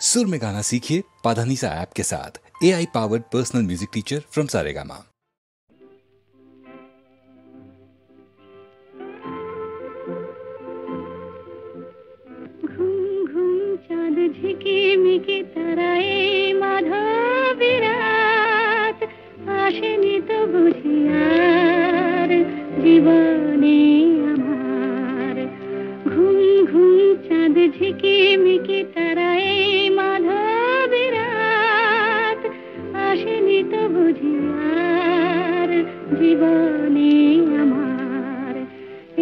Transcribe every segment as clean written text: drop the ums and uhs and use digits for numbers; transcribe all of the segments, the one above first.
सुर में गाना सीखिए पाधानीसा ऐप के साथ। AI powered personal music teacher from Saregama. घूम घूम चाँद झिकिमिकी ताराए माधवी रात আসেনি তো বুঝি আর জীবনে আমার। ঘুম ঘুম চাঁদ ঝিকিমিকি তারায় মাধবী রাত আসেনি তো বুঝি আর জীবনে আমার।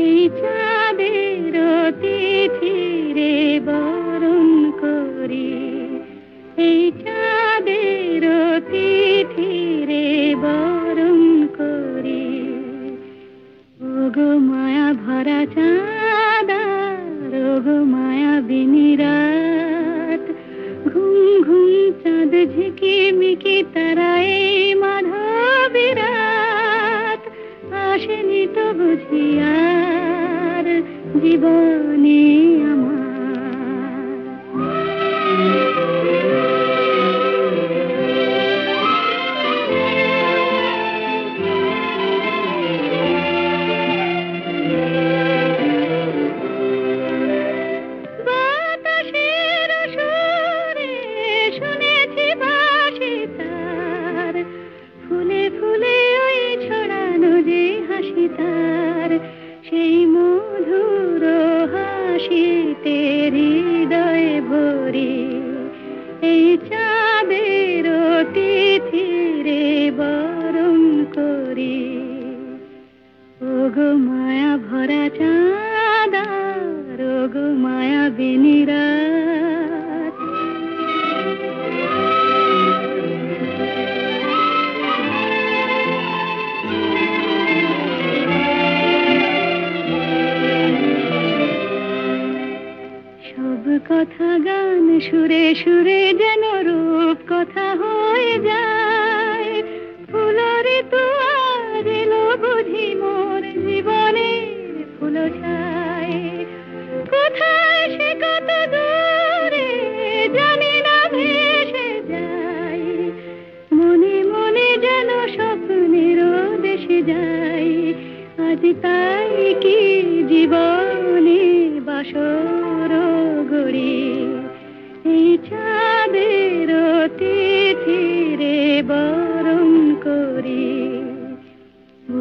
এই চাঁদের তিথিরে বরণ করি, এই চাঁদের তিথিরে বরণ করি। ওগো মায়া ভরা চাঁদ আর ওগো মায়াবিনী রাত। ঘুম ঘুম চাঁদ ঝিকিমিকি তারায় মাধবী রাত আসেনি তো বুঝি আর জীবনে আমার। সেই মধুর হাসিতে হৃদয় ভরে এই চাঁদের তিথিরে বরণ করি। ওগো মায়া ভরা চাঁদ আর ওগো মায়াবিনী রাত। সব কথা গান সুরে সুরে যেন রূপ কথা হয়ে যায়। ফুলরে তো আজ এলো বুঝি মোর জীবনের ফুল ছায়। কোথায় সে কত দূরে জানি না ভেসে যায়। মনে মনে যেন স্বপ্নের দেশে যাই। আজ তাই কি জীবনে বাসর গড়ি এই চাঁদের তিথিরে বরণ করি।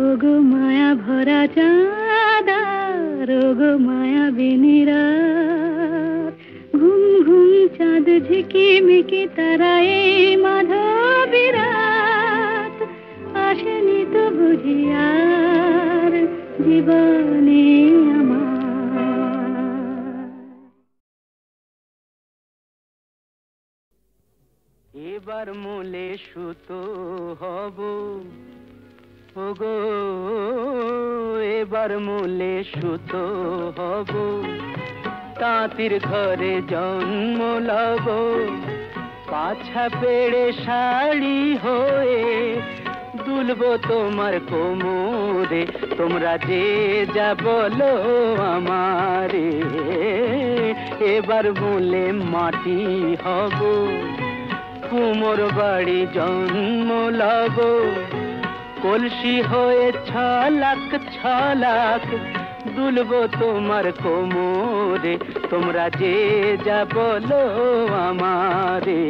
ওগো মায়া ভরা চাঁদ আর ওগো মায়াবিনী রাত। ঘুম ঘুম চাঁদ ঝিকিমিকি তারায় মাধবী রাত আসেনি তো বুঝি আর জীবনে আমার। এবার মূলে সুতো হব ওগো, এবার মূলে সুতো হব। তাঁতির ঘরে জন্ম লব, পাছা পেড়ে শাড়ি হয়ে দুলবো তোমার কোমরে। তোমরা যে যা বলো আমারে, এবার মূলে মাটি হব। কুমোর বাড়ি জন্ম লব, কলসি হয়ে ছলাক ছলাক দুলবো তোমার কোমরে। তোমরা যে যা বলো আমারে,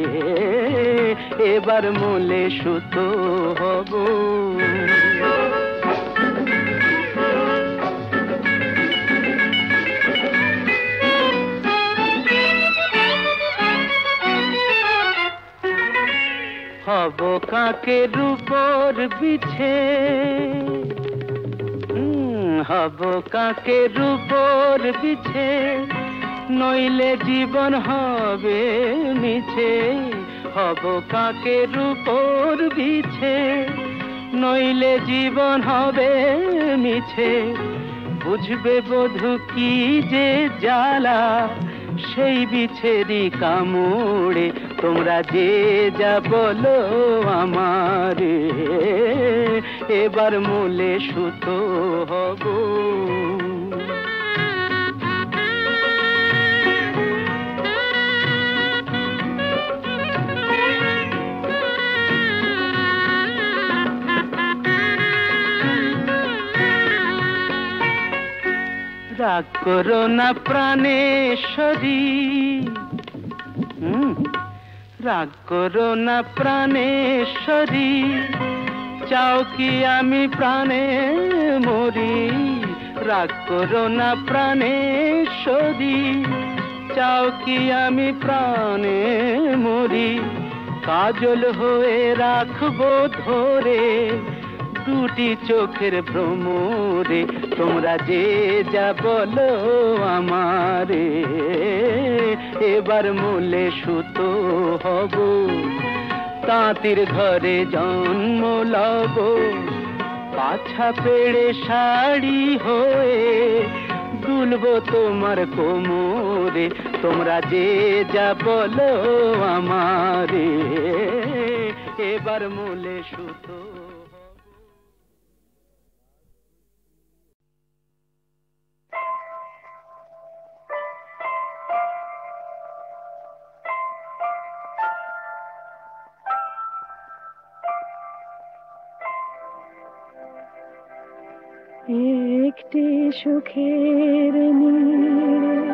এবার মূলে সুতো হব। হব কাকের উপর বিছে, হব কাকের উপর বিছে। নইলে জীবন হবে মিছে। হব কাকের উপর বিছে, নইলে জীবন হবে মিছে। বুঝবে বধূ কি যে জ্বালা সেই বিছেরি কামড়ে। তোমরা যে যা বলো আমারে, এবার মূলে সুতো হব। রাগ করো না প্রাণেশ্বরী, রাগ করো না প্রাণেশ্বরী, চাও কি আমি প্রাণে মরি? রাগ করো না প্রাণেশ্বরী, চাও কি আমি প্রাণে মরি? কাজল হয়ে রাখবো ধরে দুটি চোখের ভ্রমরে, তোমরা যে যা বলো আমারে। এবার মূলে সুতো হব, তাঁতির ঘরে জন্ম লব, পাছা পেড়ে শাড়ি হয়ে দুলবো তোমার কোমরে, তোমরা যে যা বলো আমারে। এবার মূলে সুতো। একটি সুখের নীড়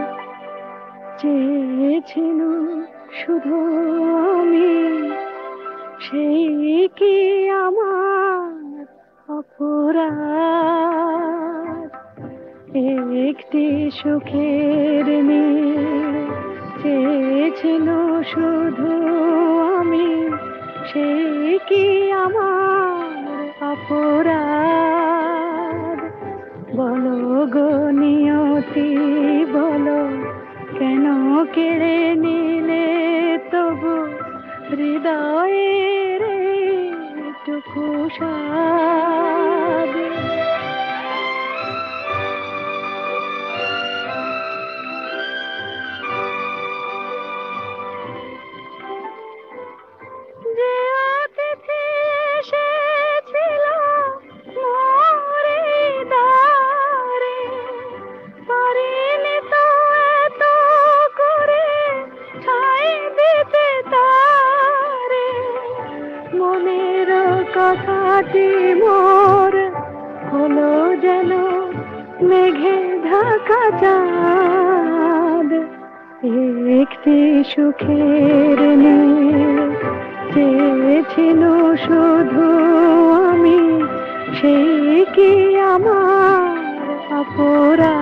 চেয়েছিল শুধু আমি, সেই কি আমার অপরাধ? একটি সুখের নীড় চেয়েছিল শুধু আমি, সেই কি আমার অপরাধ? বলো গো নিয়তি বলো, কেন কেড়ে নিলে তবু হৃদয়ের টুকু স্বাদ? যে অতিথি এসেছিল মোরে দ্বারে, পারিনি তো এত করে ঠাঁই দিতে তারে। মনের কথাটি মোর হলো যেন মেঘে ঢাকা চাঁদ। একটি সুখের নীড় চেয়েছিল শুধু আমি, সেই কি আমার অপরাধ?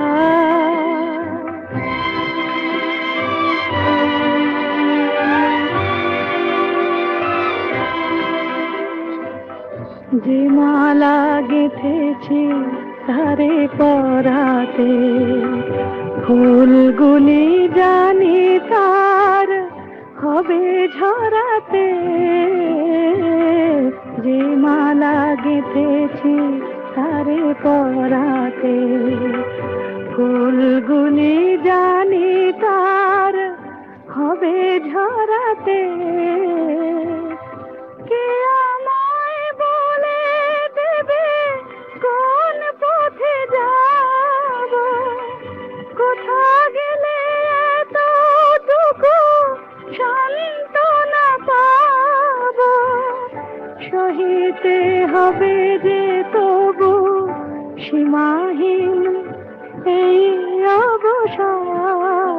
যে মালা গেঁথেছি তারে পরাতে, ফুলগুলি জানি তার হবে ঝরাতে। যে মালা গেঁথেছি তারে পরাতে, ফুলগুলি জানি তার হবে ঝরাতে। কে আমায় বলে দেবে কোন পথে যাব, কোথা গেলে এতটুকু সান্ত্বনা পাব? সহিতে হবে যে তবু সীমাহীন এই অবসাদ।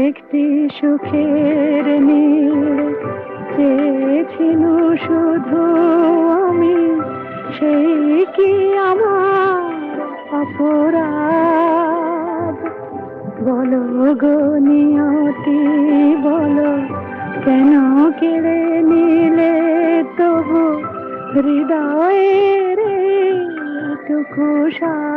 একটি সুখের নীড় চেয়েছিল শুধু আমি, সেই কি আমার অপরাধ? বলো গো নিয়তি বলো, কেন কেড়ে নিলে তবু হৃদয়ের টুকু স্বাদ?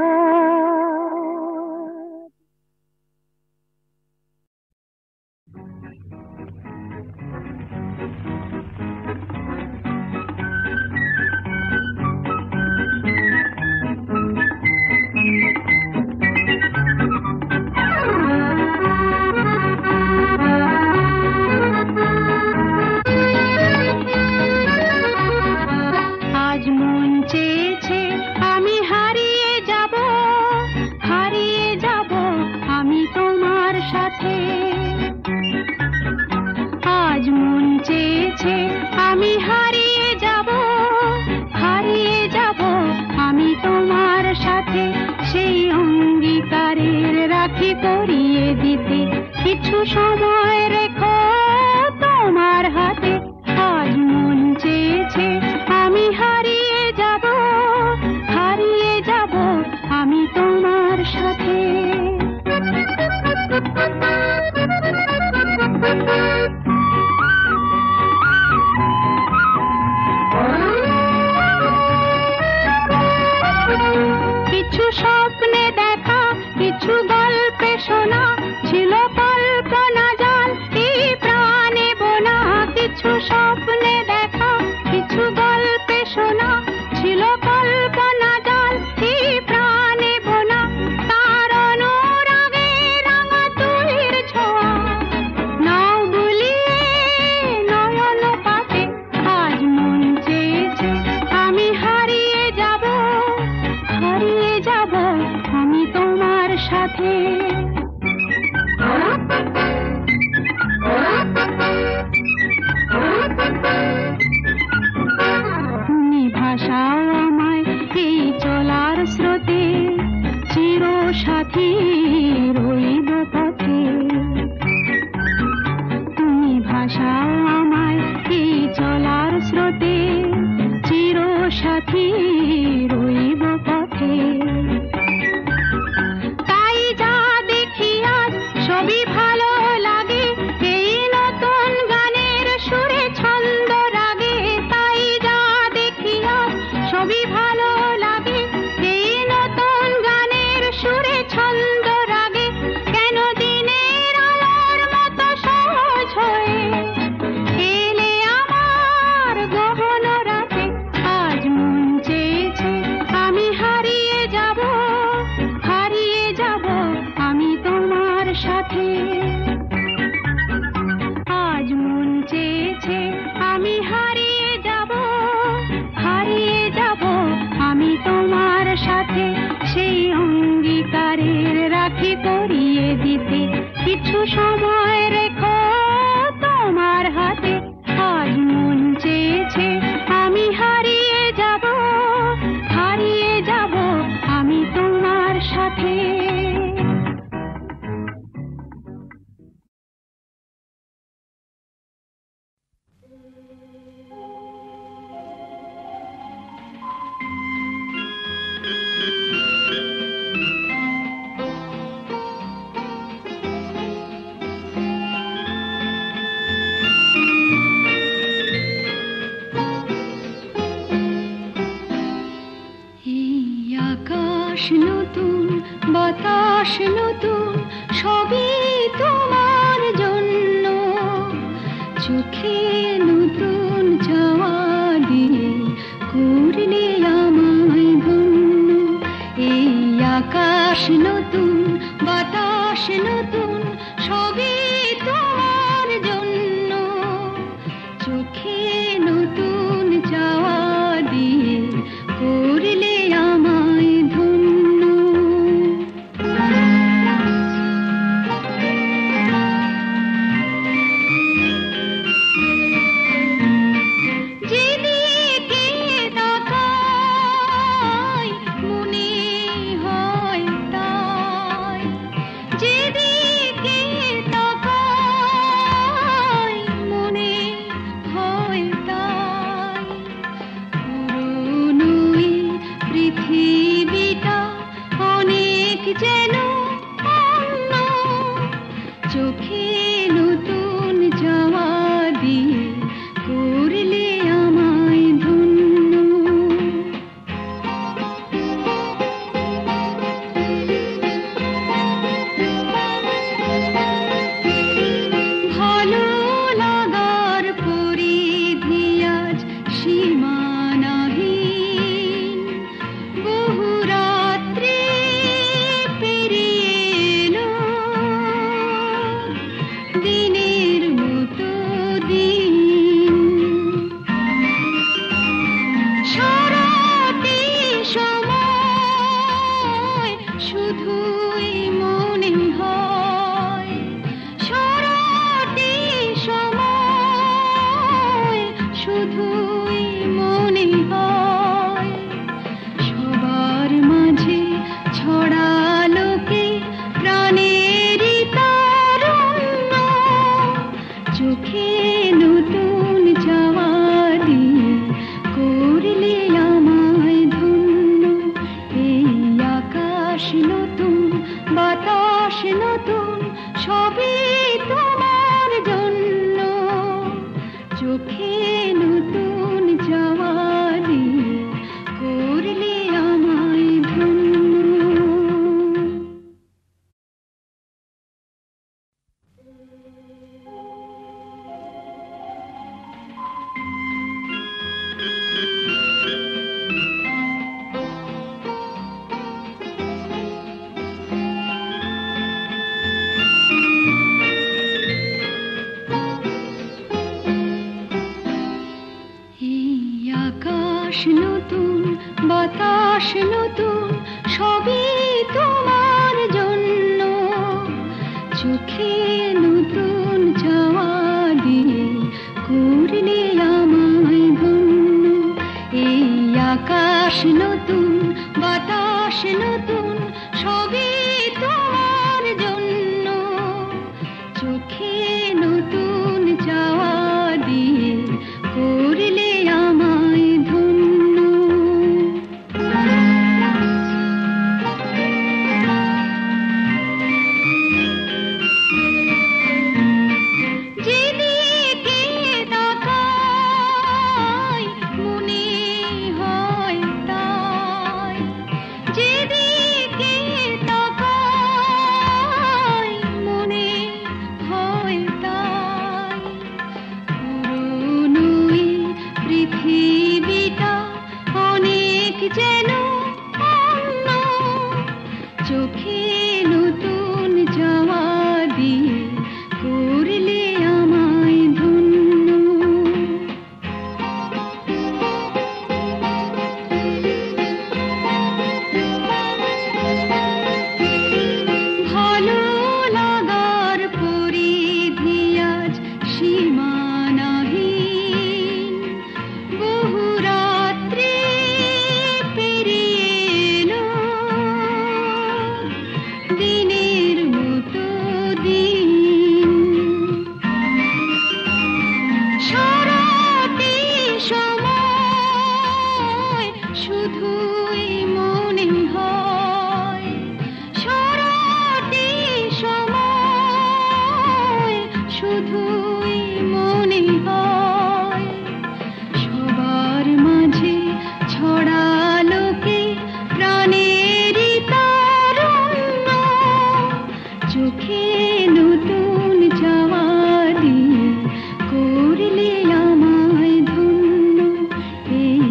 সেই সময় রেখো তোমার হাতে। আজ মন চেয়েছে আমি হারিয়ে যাব, হারিয়ে যাব আমি তোমার সাথে। কিছু স্বপ্নে দেখা, কিছু গল্পে শোনা, ছিল কল্পনা জাল এই প্রাণে বোনা। কিছু স্বপ্নে দেখা, কিছু গল্পে শোনা, ছিল কল্পনা জাল এই প্রাণে বোনা। তার অনুরাগে রাঙা তুলির ছোঁয়া নাও বুলিয়ে নয়ন পাতে। আজ মন চেয়েছে আমি হারিয়ে যাব, হারিয়ে যাব আমি তোমার সাথে। তুমি ভাষাও আমায় এই চলার স্রোতে, চির সাথী রইব পথে। তুমি ভাষাও আমায় এই চলার স্রোতে, চির সাথী রইব পথে। তাই যা দেখি আজ সবই ভালো লাগে, এই নতুন গানের সুরে ছন্দ রাগে। তাই যা দেখি আজ সবই ভালো লাগে, এই নতুন গানের সুরে ছন্দ রাগে। কেন দিনের আলোর মতো সহজ হয়ে এলে আমার গহন রাতে। আজ মন চেয়েছে আমি হারিয়ে যাব, হারিয়ে যাব আমি তোমার সাথে। আজ মন চেয়েছে আমি হারিয়ে যাব, হারিয়ে যাব আমি তোমার সাথে। সেই অঙ্গীকারের রাখি পরিয়ে দিতে কিছু সময় রেখো তোমার হাতে। আজ মন চেয়েছে আমি হারিয়ে যাব, হারিয়ে যাব আমি তোমার সাথে। আকাশ নতুন, বাতাস নতুন, সবই তোমার জন্য। চোখে নতুন চাওয়া দিয়ে করলে আমায় ধন্য। এই আকাশ নতুন, বাতাস নতুন, সবই তোমার জন্য। চোখে নতুন চাওয়া দিয়ে করলে আমায় ধন্য। চোখে নতুন চাওয়া দিয়ে করলে আমায় ধন্য। এই আকাশ নতুন, বাতাস নতুন, সবই তোমার জন্য। চোখে নতুন চাওয়া দিয়ে করলে আমায় ধন্য। আকাশ নতুন, বাতাস নতুন, সবই তোমার জন্য। চোখে নতুন চাওয়া দিয়ে করলে আমায় ধন্য। এই আকাশ নতুন, বাতাস নতুন, সবই তোমার জন্য। চোখে নতুন চাওয়া দিয়ে করলে আমায় ধন্য। যেদিকে তাকাই মনে হয় তাই, যেদিকে তাকাই মনে হয় তাই। পুরনো এই পৃথিবীটা অনেক যেন অন্য। চোখে নতুন চাওয়া দিয়ে করলে আমায় ধন্য। ভালো লাগার পরিধি আজ সীমানাহীন। বহু রাত্রি পেরিয়ে এলো, দিনের মতো দিন। সারাটি সময় শুধুই মনে হয়, সারাটি সময় শুধুই মনে হয়। সবার মাঝে ছড়ালো কে প্রাণেরই তারুণ্য। চোখে নতুন চাওয়া দিয়ে করলে আমায় ধন্য। এই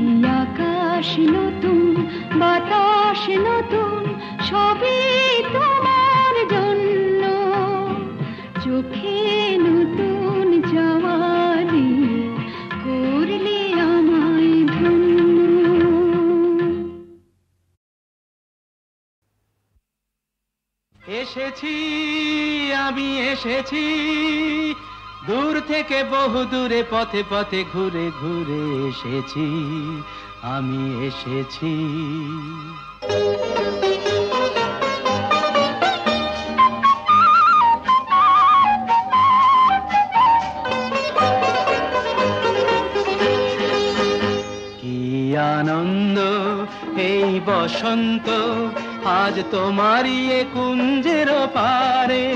আকাশ নতুন, বাতাস নতুন, সবই তোমার জন্য। চোখে নতুন চাওয়া দিয়ে করলে আমায় ধন্য। এসেছি আমি এসেছি, দূর থেকে বহু দূরে পথে পথে ঘুরে ঘুরে এসেছি, আমি এসেছি। কি আনন্দ এই বসন্ত, আজ তোমারই এ কুঞ্জের পারে।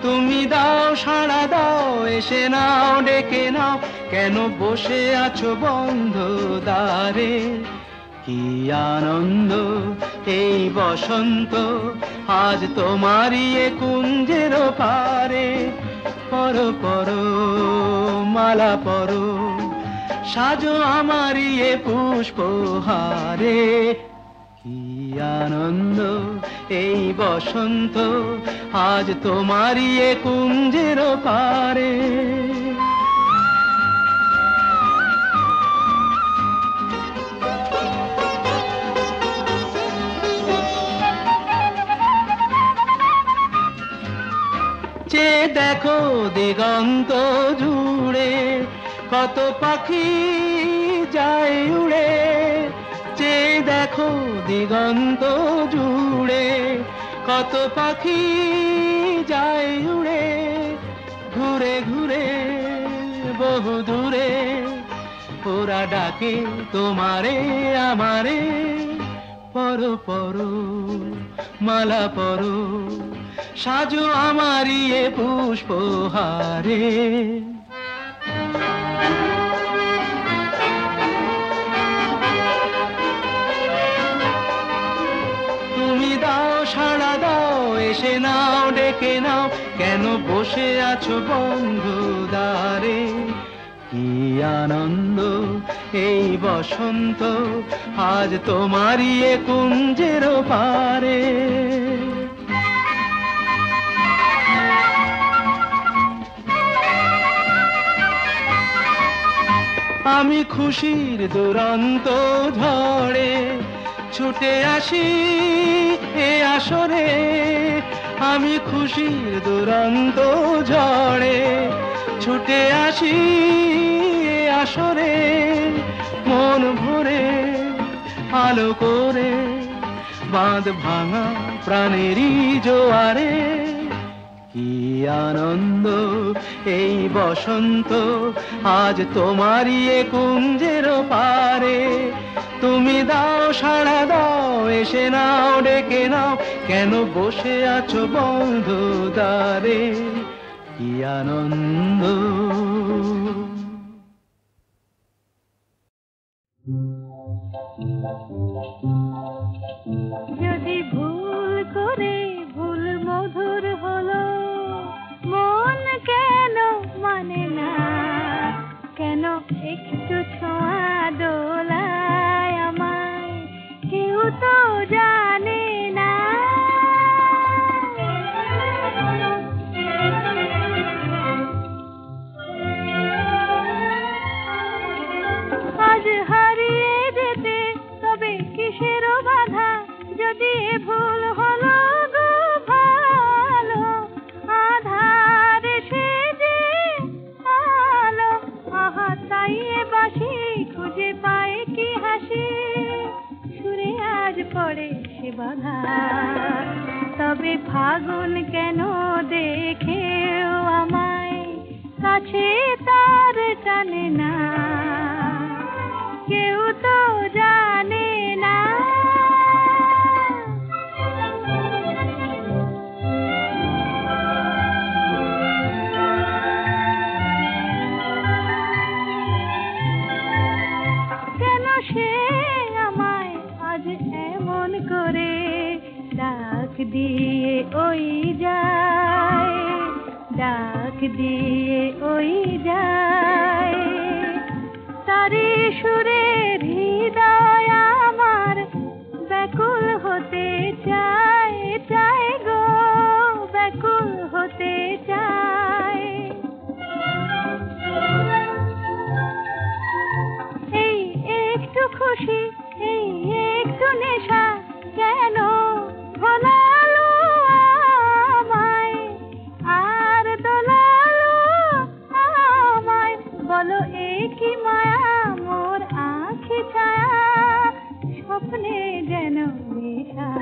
তুমি দাও সাড়া দাও, এসে নাও ডেকে নাও, কেন বসে আছো বন্ধ দ্বারে। কি আনন্দ এই বসন্ত, আজ তোমারই এ কুঞ্জের পারে। পরো পরো মালা পরো, সাজো আমারই এ পুষ্পহারে। কি আনন্দ এই বসন্ত, আজ তোমারই এ কুঞ্জের পারে। চেয়ে দেখো দিগন্ত জুড়ে, কত পাখি যায় উড়ে। চেয়ে দেখো দিগন্ত জুড়ে, কত পাখি যায় উড়ে। ঘুরে ঘুরে বহু দূরে, ওরা ডাকে তোমারে আমারে, পরো পরো মালা পরো, সাজো আমারি এ পুষ্পহারে। তুমি দাও সাড়া দাও, এসে নাও ডেকে নাও, কেন বসে আছো বন্ধ দ্বারে। কি আনন্দ এই বসন্ত, আজ তোমারই এ কুঞ্জের পারে। আমি খুশির দুরন্ত ঝড়ে ছুটে আসি এ আসরে, আমি খুশির দুরন্ত ঝড়ে ছুটে আসি এ আসরে, মন ভরে আলো করে বাঁধ ভাঙা প্রাণেরই জোয়ারে। কি আনন্দ এই বসন্ত, আজ তোমারই এ কুঞ্জের পারে। তুমি দাও সাড়া দাও, এসে নাও ডেকে নাও, কেন বসে আছো বন্ধ দ্বারে। কি আনন্দ। যদি ভুল করে ভুল মধুর হলো, মন কেন মানে না, কেন একটু ছোঁয়া দোলায় আমায়, কেউ তো জানে না। আজ হারিয়ে যেতে তবে কিসের বাধা, যদি ভুল হলো গো ভালো, আধার সেজে আলো, আহা তাই বাসি খুঁজে পায় কি হাসি, সুরে আজ পড়ে সে বাধা। তবে ফাগুন কেন দেখেও আমায় কাছে তার টানে না, কেউ তো জানে না। কেন সে আমায় আজ এমন করে ডাক দিয়ে ওই যায়, ডাক দিয়ে ওই যায়, তারি সুরের হৃদয় আমার ব্যাকুল হতে চায়, চায় গো ব্যাকুল হতে চায়। এই একটু খুশি, এই একটু নেশা, কেন ভোলালো আমায় আর দোলালো আমায়, বলো কি মায়া মোর আঁখি ছায়া, স্বপ্নে যেন নেশা,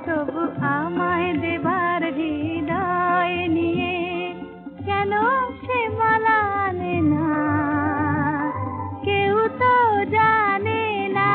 তবু আমায় দেবার হৃদয় নিয়ে কেন সে মালানে না, কেউ তো জানে না।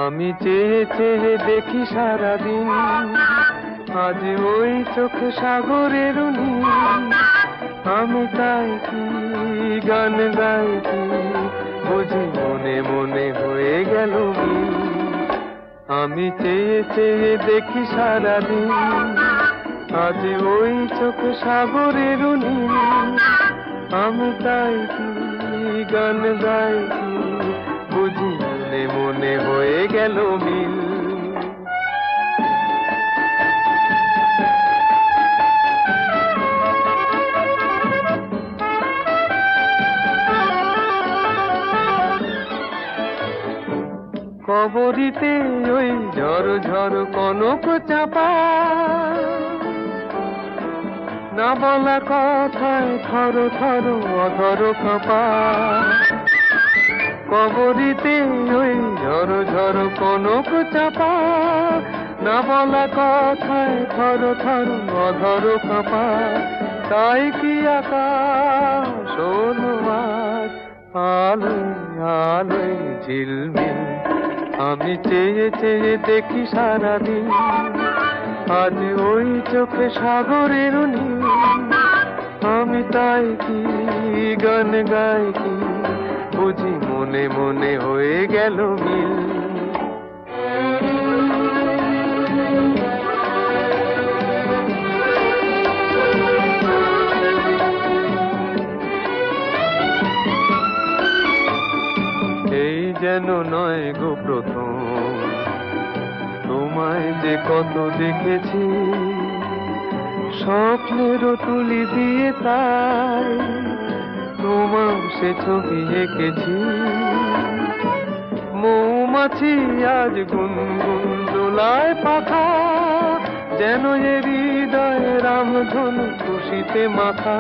আমি চেয়ে চেয়ে দেখি সারাদিন, আজ ওই চোখ সাগরের নীল, আমি তাই কি গান গাই কি বুঝি মনে মনে হয়ে গেল মিল। আমি চেয়ে চেয়ে দেখি সারাদিন, আজ ওই চোখ সাগরের নীল, আমি তাই কি গান গাই কি বুঝি মনে মনে হয়ে গেল মিল। কবরীতে ওই ঝড় ঝড় কনক চাপা, না বলা কথায় থর থর অধর কাঁপা। কবরীতে ওই ঝড় ঝড় কনক চাপা, না বলা কথায় থর থর অধর কাঁপা। তাই কি আকাশ হলো আজ আলোয় আলোয় ঝিলমিল। আমি চেয়ে চেয়ে দেখি সারাদিন, আজ ওই চোখে সাগরের নীল। আমি তাই কি গান গাই কি বুঝি মনে মনে হয়ে গেল মিল। এই যেন নয় গো প্রথম তোমায় যে কত দেখেছি, স্বপ্নেরও তুলি দিয়ে তাই তোমার সে ছবি এঁকেছি। মৌমাছি আজ গুনগুন দোলায় পাখা, যেন এ হৃদয় রামধনু খুশিতে মাথা।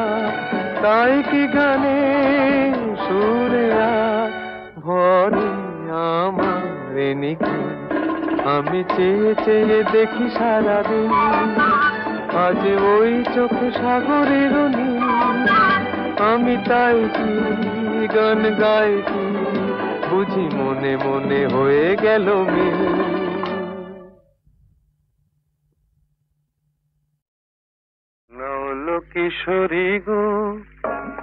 তাই কি গানে সুরে আজ ভরে আমার নিকি। আমি চেয়ে চেয়ে দেখি সারাদিন, আজ ওই চোখে সাগরের নীল। আমি তাই কি গান গাই কি বুঝি মনে মনে হয়ে গেল মিল। নল কিশোরী গো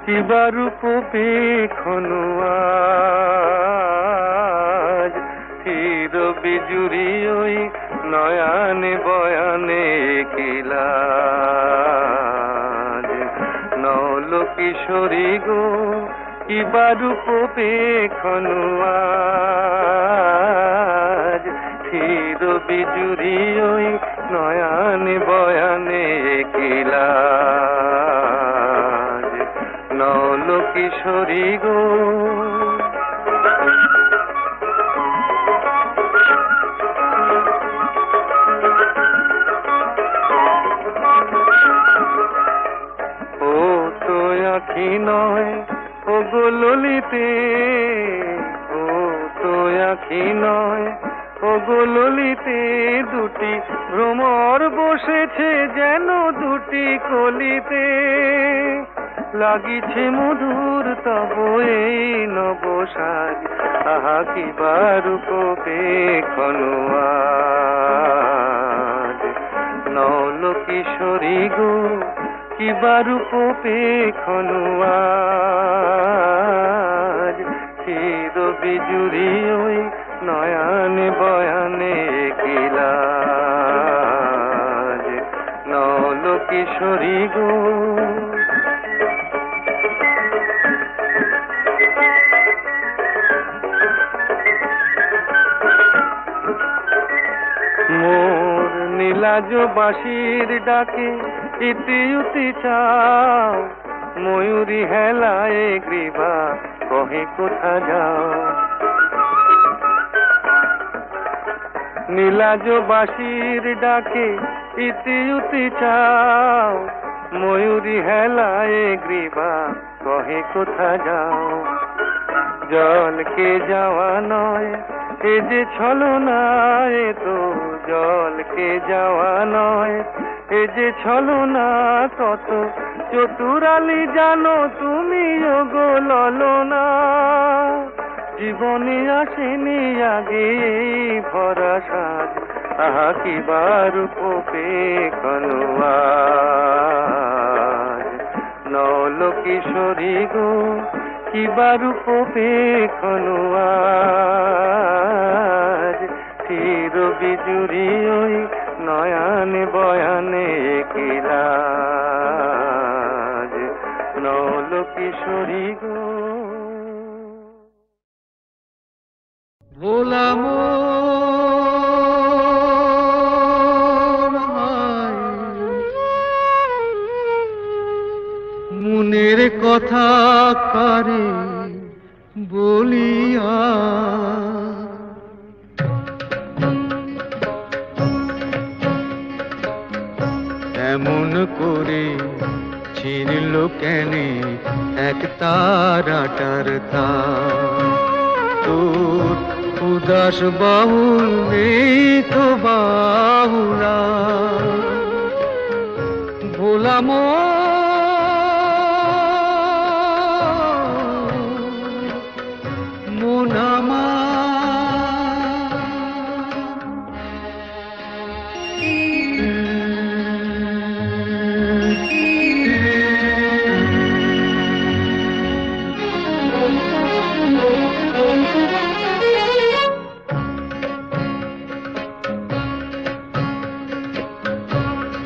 কিবা রূপ পেখনো আজ, চির বিজুরি ওই নয়ানে বয়ানে কিলাজ। নল কিশোরী গো কিবা রূপ পেখনো আজ, চির বিজুরি ওই নয়ানে বয়ানে কিলাজ। নল কিশোরী গো আখি নয় ও গো ললিতে, ও তো আখি নয় ও গো ললিতে। দুটি ভ্রমর বসেছে যেন দুটি কলিতে, লাগিছে মধুর তব এই নবসাজ। আহা কি বারূপ পেখনো আজ। নল কিশোরী গো কিবা রূপ পেখনো আজ, চির বিজুরি ওই নয়ানে বয়ানে কিলাজ। নল কিশোরী গো মোর নীলাজ বাঁশির ডাকে ইতি উতি চাও, ময়ূরী হেলায় গ্রীবা কহে কোথা যাও। নীলাজ বাঁশির ডাকে ইতি উতি চাও, ময়ূরী হেলায় গ্রীবা কহে কোথা যাও। জলকে যাওয়া নয় এ যে ছলনা, এ তো জলকে যাওয়া নয় এ যে ছলনা। কত চতুরালি জানো তুমি গো ললনা, জীবনে আসেনি আগে ভরা সাজ। আহা কি বারূপ পেখনো আজ। নল কিশোরী গো কিবা রূপ পেখনো আজ, চির বিজুরি ওই নয়ানে বয়ানে কিলাজ। নল কিশোরী গো বলিয়া এমন করে ছিঁড়ল কেনে এক তারাটার তার তোর উদাস বাহুল নেই তো বাহুলা ভোলাম মোনামা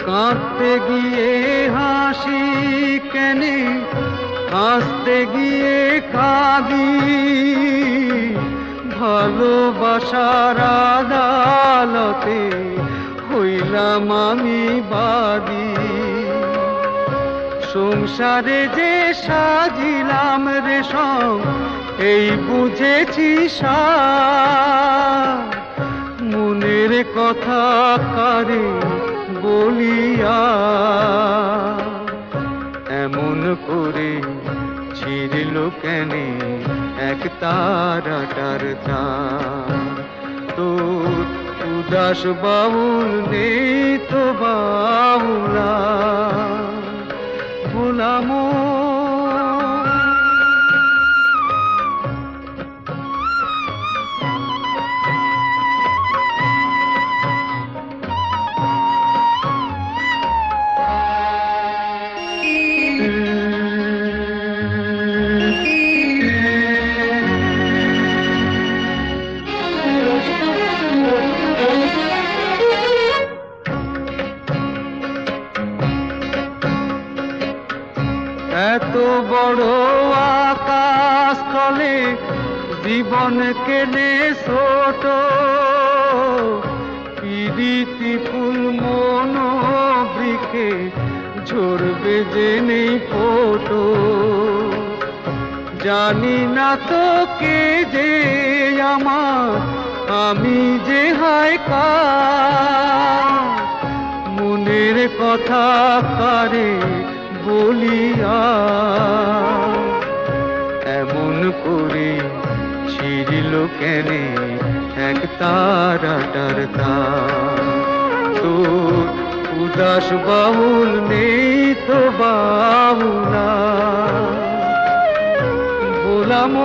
কাঁদতে গিয়ে হাসি কেনে হাসতে গিয়ে কাঁদি ভালোবাসার আদালতে হইলাম আমি বাদী সংসারে যে সাজিলাম রেশম এই বুঝেছি সার মনের কথা কারে বলিয়া এমন করে ছিঁড়ল কেনে এক তারাটার তার তোর উদাস বাউল নেই তো বাউলা ভোলাম এত বড় আকাশ তলে জীবন কেনে ছোট পিরিতি ফুল মন বৃক্ষে ঝরবে যে নেই ফোটো জানি না তো কে যে আমার আমি যে হায় কার মনের কথা কারে বলিয়া এমন করে ছিঁড়ল কেনে এক তারাটার তার তোর উদাস বাহুল নেই তো বাহুলা ভোলাম